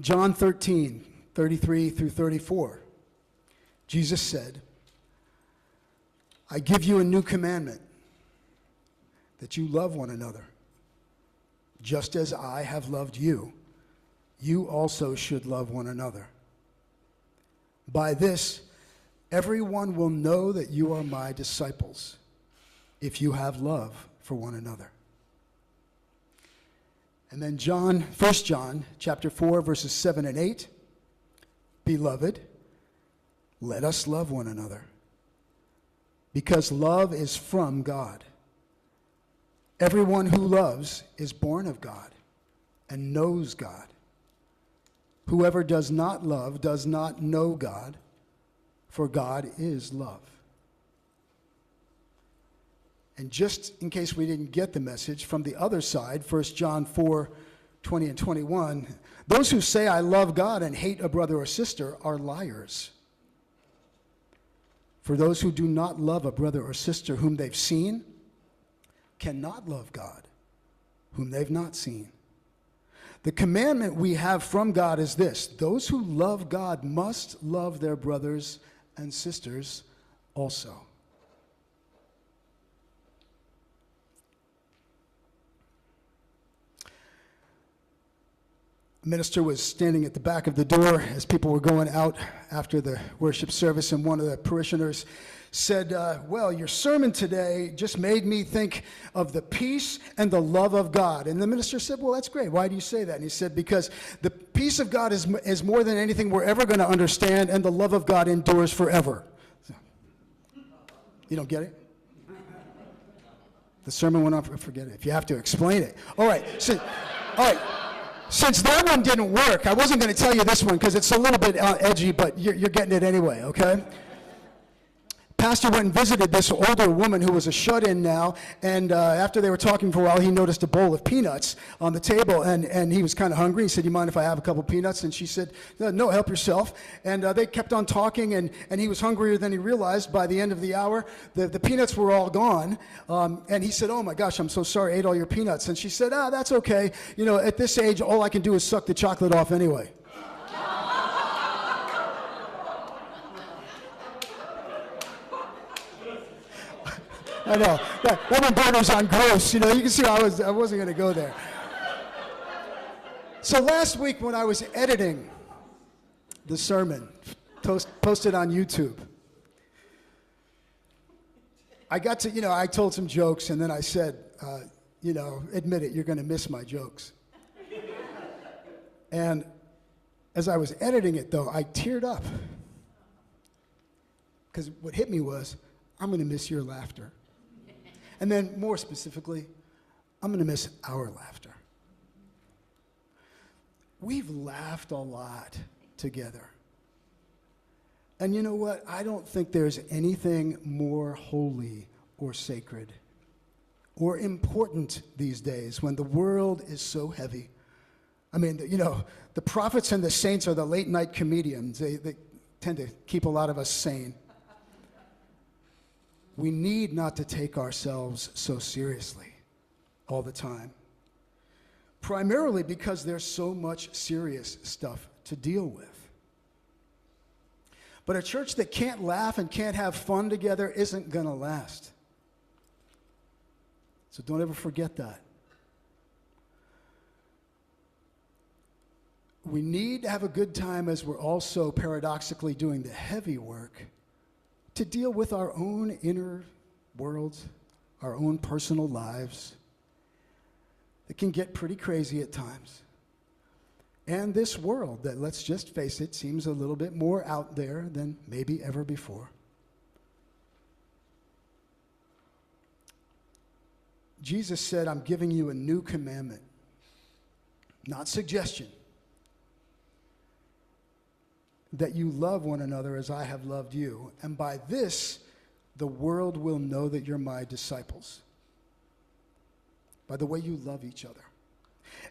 John 13:33-34. Jesus said, I give you a new commandment, that you love one another. Just as I have loved you, you also should love one another. By this, everyone will know that you are my disciples, if you have love for one another. And then 1 John chapter 4, verses 7 and 8. Beloved, let us love one another, because love is from God. Everyone who loves is born of God and knows God. Whoever does not love does not know God, for God is love. And just in case we didn't get the message, from the other side, 1 John 4:20 and 21, those who say I love God and hate a brother or sister are liars. For those who do not love a brother or sister whom they've seen cannot love God, whom they've not seen. The commandment we have from God is this: those who love God must love their brothers and sisters also. The minister was standing at the back of the door as people were going out after the worship service, and one of the parishioners said, well, your sermon today just made me think of the peace and the love of God. And the minister said, well, that's great. Why do you say that? And he said, because the peace of God is more than anything we're ever going to understand, and the love of God endures forever. So, you don't get it? The sermon went on, forget it. If you have to explain it. All right. Since that one didn't work, I wasn't going to tell you this one because it's a little bit edgy, but you're getting it anyway, okay? Pastor went and visited this older woman who was a shut-in now, and after they were talking for a while, he noticed a bowl of peanuts on the table, and he was kind of hungry. He said, you mind if I have a couple peanuts? And she said, no, help yourself. And they kept on talking, and he was hungrier than he realized. By the end of the hour, the peanuts were all gone, and he said, oh my gosh, I'm so sorry I ate all your peanuts. And she said, that's okay. You know, at this age, all I can do is suck the chocolate off anyway. I know. That one borders on gross. You know, you can see I wasn't going to go there. So last week when I was editing the sermon, posted on YouTube, I got to, I told some jokes, and then I said, admit it, you're going to miss my jokes. And as I was editing it, though, I teared up. Because what hit me was, I'm going to miss your laughter. And then more specifically, I'm going to miss our laughter. We've laughed a lot together. And you know what? I don't think there's anything more holy or sacred or important these days when the world is so heavy. I mean, the prophets and the saints are the late night comedians. They tend to keep a lot of us sane. We need not to take ourselves so seriously all the time. Primarily because there's so much serious stuff to deal with. But a church that can't laugh and can't have fun together isn't going to last. So don't ever forget that. We need to have a good time as we're also paradoxically doing the heavy work to deal with our own inner worlds, our own personal lives. It can get pretty crazy at times. And this world that, let's just face it, seems a little bit more out there than maybe ever before. Jesus said, I'm giving you a new commandment, not suggestion, that you love one another as I have loved you. And by this, the world will know that you're my disciples. By the way you love each other.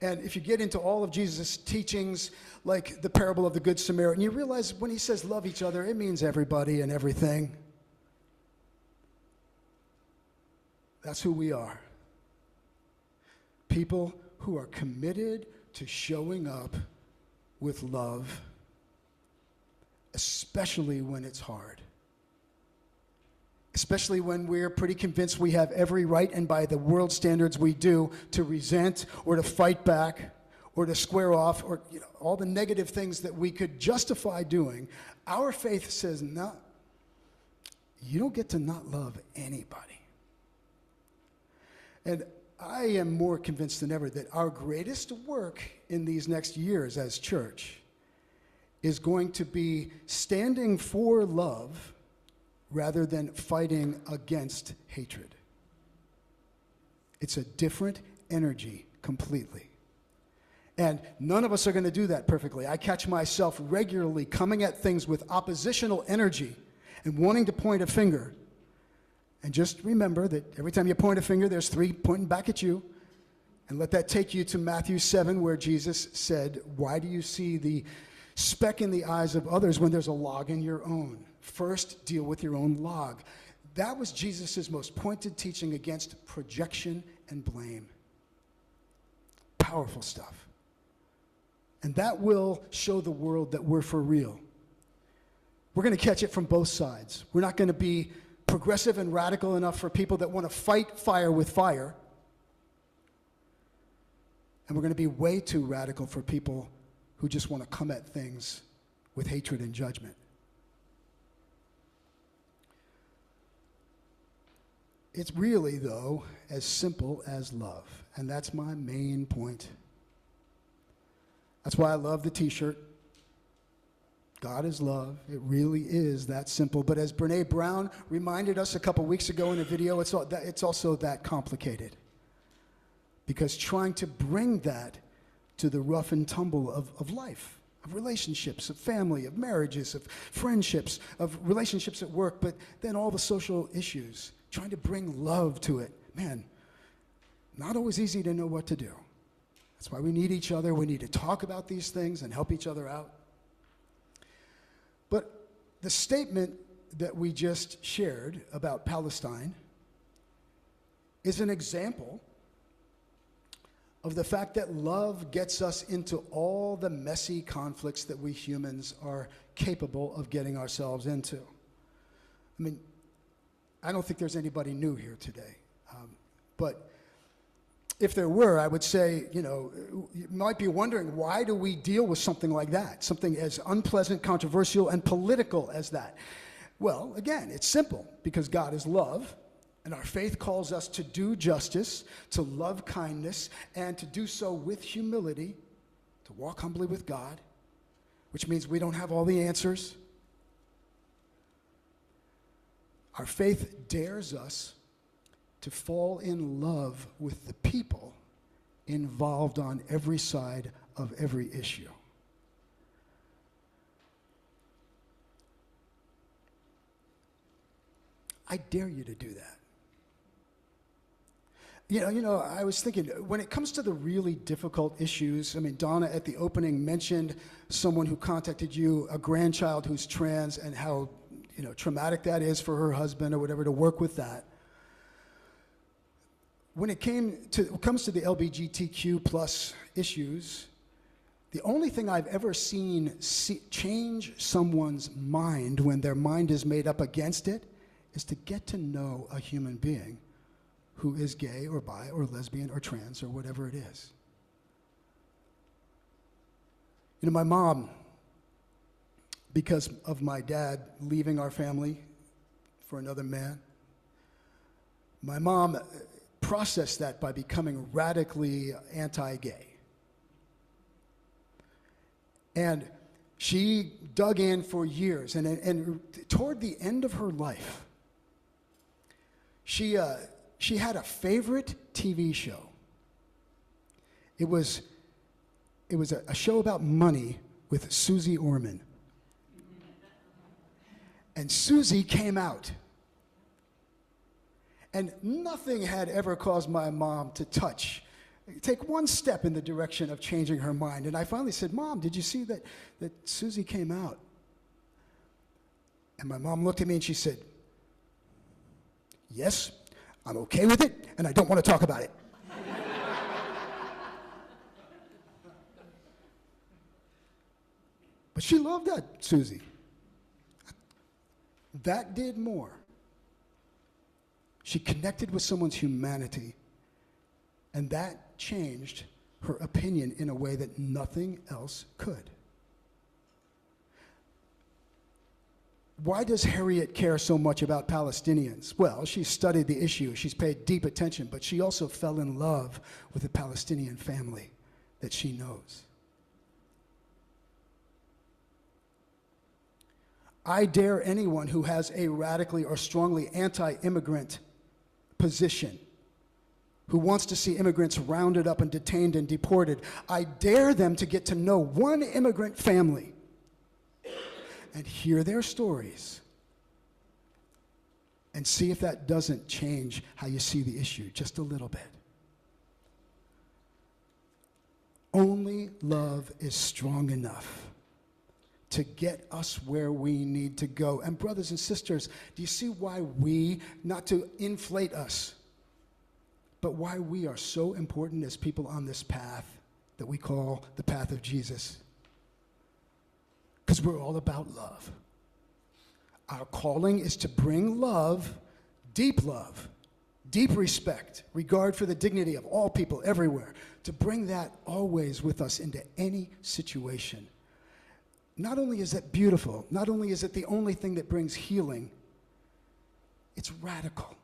And if you get into all of Jesus' teachings, like the parable of the Good Samaritan, you realize when he says love each other, it means everybody and everything. That's who we are. People who are committed to showing up with love, especially when it's hard. Especially when we're pretty convinced we have every right, and by the world standards we do, to resent or to fight back or to square off, or all the negative things that we could justify doing. Our faith says, no, you don't get to not love anybody. And I am more convinced than ever that our greatest work in these next years as church is going to be standing for love rather than fighting against hatred. It's a different energy completely. And none of us are going to do that perfectly. I catch myself regularly coming at things with oppositional energy and wanting to point a finger. And just remember that every time you point a finger, there's 3 pointing back at you. And let that take you to Matthew 7, where Jesus said, why do you see the speck in the eyes of others when there's a log in your own? First, deal with your own log. That was Jesus' most pointed teaching against projection and blame. Powerful stuff. And that will show the world that we're for real. We're going to catch it from both sides. We're not going to be progressive and radical enough for people that want to fight fire with fire. And we're going to be way too radical for people who just want to come at things with hatred and judgment. It's really, though, as simple as love. And that's my main point. That's why I love the t-shirt. God is love. It really is that simple. But as Brene Brown reminded us a couple weeks ago in a video, it's also that complicated. Because trying to bring that to the rough and tumble of life, of relationships, of family, of marriages, of friendships, of relationships at work, but then all the social issues, trying to bring love to it. Man, not always easy to know what to do. That's why we need each other. We need to talk about these things and help each other out. But the statement that we just shared about Palestine is an example of the fact that love gets us into all the messy conflicts that we humans are capable of getting ourselves into. I mean, I don't think there's anybody new here today. But if there were, I would say, you might be wondering, why do we deal with something like that? Something as unpleasant, controversial, and political as that? Well, again, it's simple, because God is love, and our faith calls us to do justice, to love kindness, and to do so with humility, to walk humbly with God, which means we don't have all the answers. Our faith dares us to fall in love with the people involved on every side of every issue. I dare you to do that. I was thinking, when it comes to the really difficult issues, I mean, Donna at the opening mentioned someone who contacted you, a grandchild who's trans, and how, traumatic that is for her husband or whatever, to work with that. When it comes to the LGBTQ plus issues, the only thing I've ever seen change someone's mind when their mind is made up against it is to get to know a human being who is gay or bi or lesbian or trans or whatever it is. My mom, because of my dad leaving our family for another man, my mom processed that by becoming radically anti-gay. And she dug in for years, and toward the end of her life, she had a favorite TV show. It was a show about money with Susie Orman. And Susie came out. And nothing had ever caused my mom to take one step in the direction of changing her mind. And I finally said, Mom, did you see that Susie came out? And my mom looked at me and she said, yes, I'm okay with it, and I don't want to talk about it. But she loved that Susie. That did more. She connected with someone's humanity, and that changed her opinion in a way that nothing else could. Why does Harriet care so much about Palestinians? Well, she studied the issue, she's paid deep attention, but she also fell in love with the Palestinian family that she knows. I dare anyone who has a radically or strongly anti-immigrant position, who wants to see immigrants rounded up and detained and deported, I dare them to get to know one immigrant family and hear their stories and see if that doesn't change how you see the issue just a little bit. Only love is strong enough to get us where we need to go. And brothers and sisters, do you see why we, not to inflate us, but why we are so important as people on this path that we call the path of Jesus? Because we're all about love. Our calling is to bring love, deep respect, regard for the dignity of all people everywhere, to bring that always with us into any situation. Not only is that beautiful, not only is it the only thing that brings healing, it's radical.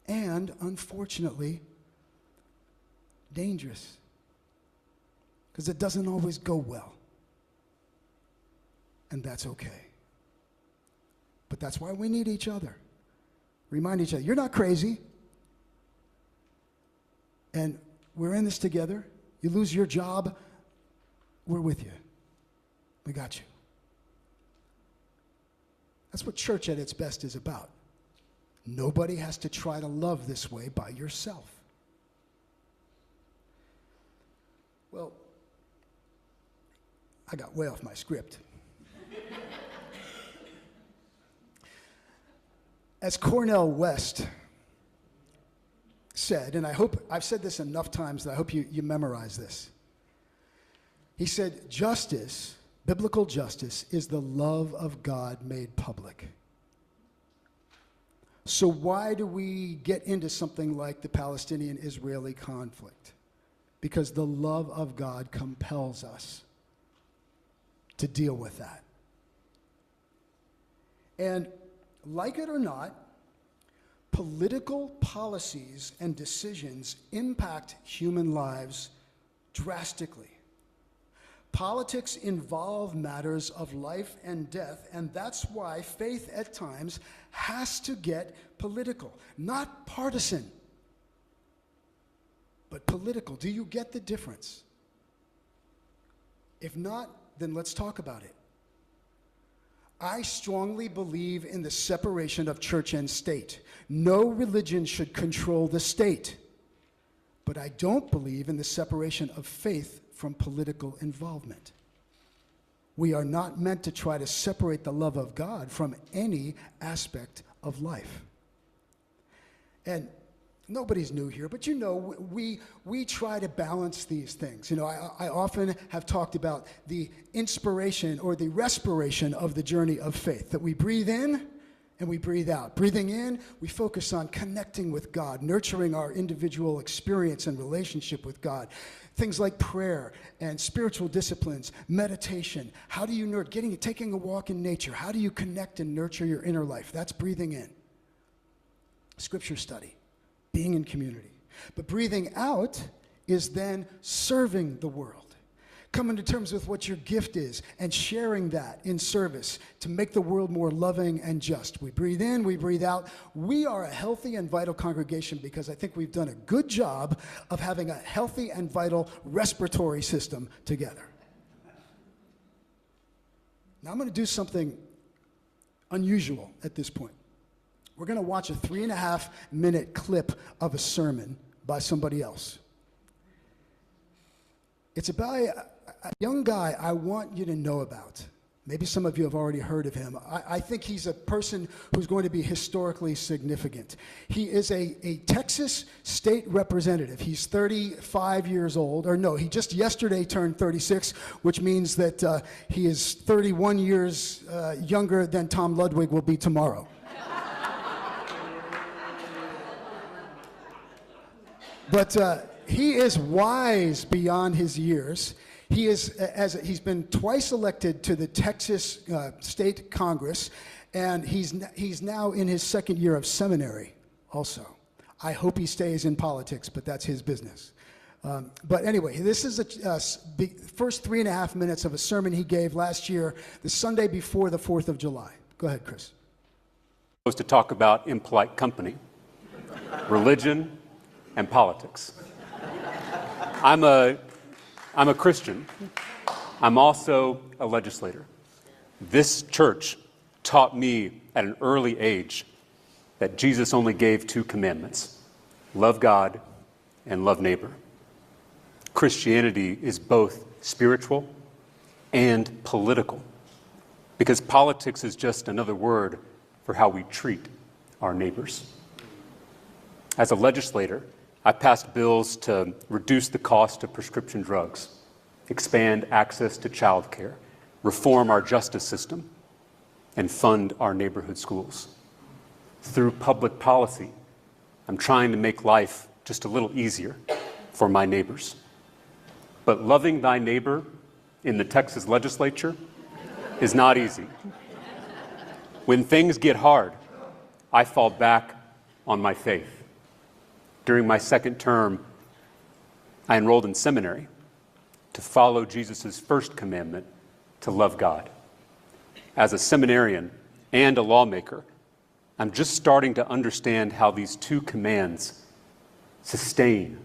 And, unfortunately, dangerous. Because it doesn't always go well. And that's okay. But that's why we need each other. Remind each other, you're not crazy. And we're in this together. You lose your job, we're with you. We got you. That's what church at its best is about. Nobody has to try to love this way by yourself. Well, I got way off my script. As Cornel West said, and I hope I've said this enough times that I hope you memorize this. He said, justice, biblical justice, is the love of God made public. So why do we get into something like the Palestinian-Israeli conflict? Because the love of God compels us to deal with that. And like it or not, political policies and decisions impact human lives drastically. Politics involve matters of life and death, and that's why faith at times has to get political. Not partisan, but political. Do you get the difference? If not, then let's talk about it. I strongly believe in the separation of church and state. No religion should control the state. But I don't believe in the separation of faith from political involvement. We are not meant to try to separate the love of God from any aspect of life. And nobody's new here, but you know, we try to balance these things. You know, I often have talked about the inspiration or the respiration of the journey of faith, that we breathe in and we breathe out. Breathing in, we focus on connecting with God, nurturing our individual experience and relationship with God. Things like prayer and spiritual disciplines, meditation. How do you taking a walk in nature? How do you connect and nurture your inner life? That's breathing in. Scripture study. Being in community. But breathing out is then serving the world. Coming to terms with what your gift is and sharing that in service to make the world more loving and just. We breathe in, we breathe out. We are a healthy and vital congregation because I think we've done a good job of having a healthy and vital respiratory system together. Now I'm going to do something unusual at this point. We're going to watch a 3.5-minute clip of a sermon by somebody else. It's about a young guy I want you to know about. Maybe some of you have already heard of him. I think he's a person who's going to be historically significant. He is a Texas state representative. He's 35 years old, or no, he just yesterday turned 36, which means that he is 31 years younger than Tom Ludwig will be tomorrow. But he is wise beyond his years. He is, he's been twice elected to the Texas State Congress, and he's now in his second year of seminary also. I hope he stays in politics, but that's his business. But anyway, this is the first 3.5 minutes of a sermon he gave last year, the Sunday before the 4th of July. Go ahead, Chris. Supposed to talk about impolite company, religion, and politics. I'm a Christian. I'm also a legislator. This church taught me at an early age that Jesus only gave 2 commandments: love God and love neighbor. Christianity is both spiritual and political, because politics is just another word for how we treat our neighbors. As a legislator, I passed bills to reduce the cost of prescription drugs, expand access to child care, reform our justice system, and fund our neighborhood schools. Through public policy, I'm trying to make life just a little easier for my neighbors. But loving thy neighbor in the Texas legislature is not easy. When things get hard, I fall back on my faith. During my second term, I enrolled in seminary to follow Jesus' first commandment, to love God. As a seminarian and a lawmaker, I'm just starting to understand how these 2 commands sustain,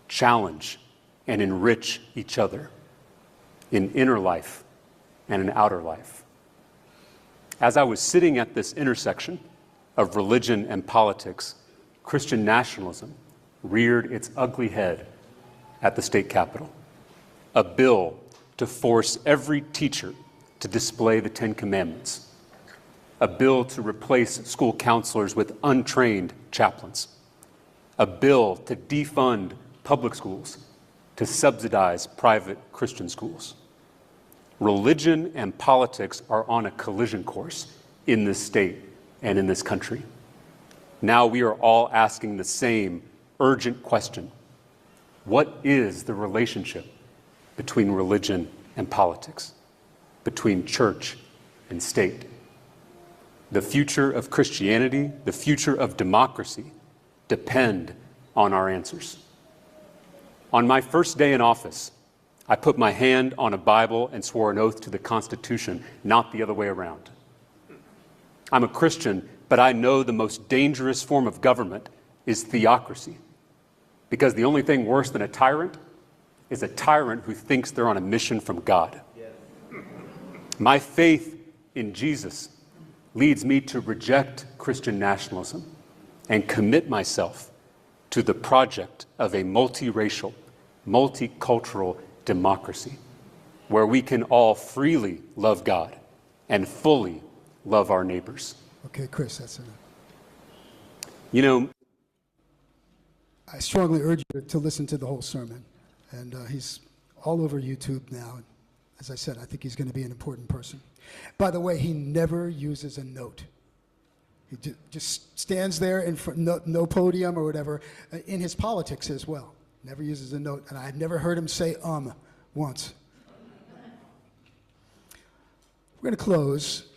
challenge, and enrich each other in inner life and in outer life. As I was sitting at this intersection of religion and politics, Christian nationalism reared its ugly head at the state capitol. A bill to force every teacher to display the 10 commandments. A bill to replace school counselors with untrained chaplains. A bill to defund public schools to subsidize private Christian schools. Religion and politics are on a collision course in this state and in this country. Now we are all asking the same urgent question: what is the relationship between religion and politics, between church and state? The future of Christianity, the future of democracy, depend on our answers. On my first day in office, I put my hand on a Bible and swore an oath to the Constitution, not the other way around. I'm a Christian, but I know the most dangerous form of government is theocracy, because the only thing worse than a tyrant is a tyrant who thinks they're on a mission from God. Yes. My faith in Jesus leads me to reject Christian nationalism and commit myself to the project of a multiracial, multicultural democracy where we can all freely love God and fully love our neighbors. Okay, Chris, that's enough. You know, I strongly urge you to listen to the whole sermon. And he's all over YouTube now. As I said, I think he's going to be an important person. By the way, he never uses a note. He just stands there in front, no podium or whatever, in his politics as well. Never uses a note. And I've never heard him say once. We're going to close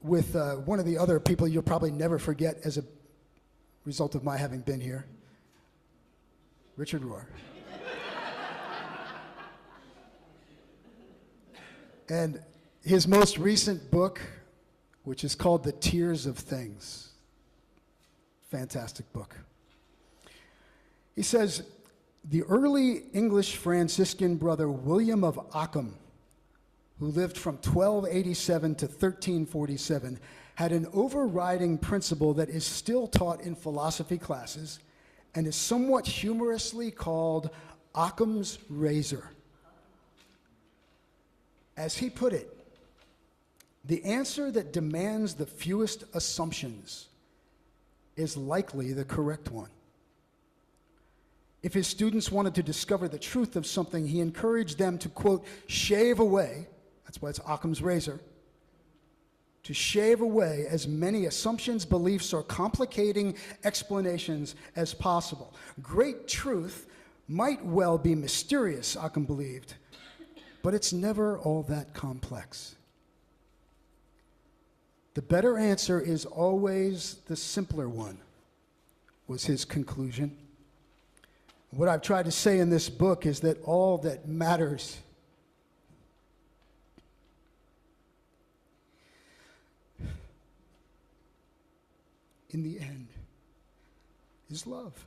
with one of the other people you'll probably never forget as a result of my having been here, Richard Rohr. And his most recent book, which is called The Tears of Things. Fantastic book. He says, the early English Franciscan brother William of Occum, who lived from 1287 to 1347, had an overriding principle that is still taught in philosophy classes and is somewhat humorously called Occam's razor. As he put it, The answer that demands the fewest assumptions is likely the correct one. If his students wanted to discover the truth of something, he encouraged them to, quote, shave away, that's why it's Occam's razor, to shave away as many assumptions, beliefs, or complicating explanations as possible. Great truth might well be mysterious, Occum believed, but it's never all that complex. The better answer is always the simpler one, was his conclusion. What I've tried to say in this book is that all that matters in the end is love.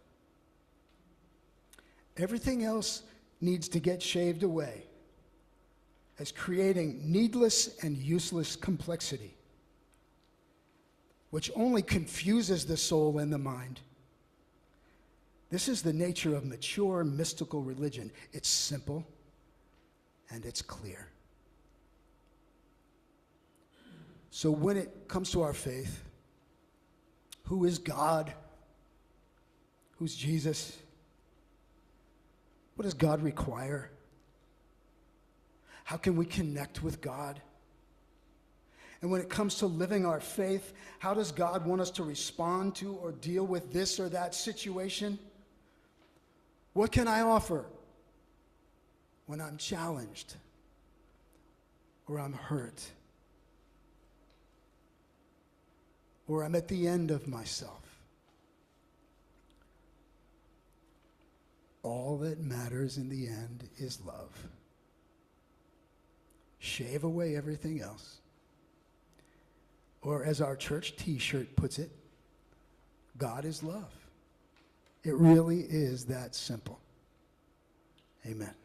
Everything else needs to get shaved away as creating needless and useless complexity, which only confuses the soul and the mind. This is the nature of mature mystical religion. It's simple and it's clear. So when it comes to our faith, who is God? Who's Jesus? What does God require? How can we connect with God? And when it comes to living our faith, how does God want us to respond to or deal with this or that situation? What can I offer when I'm challenged or I'm hurt or I'm at the end of myself? All that matters in the end is love. Shave away everything else. Or as our church t-shirt puts it, God is love. It really is that simple. Amen.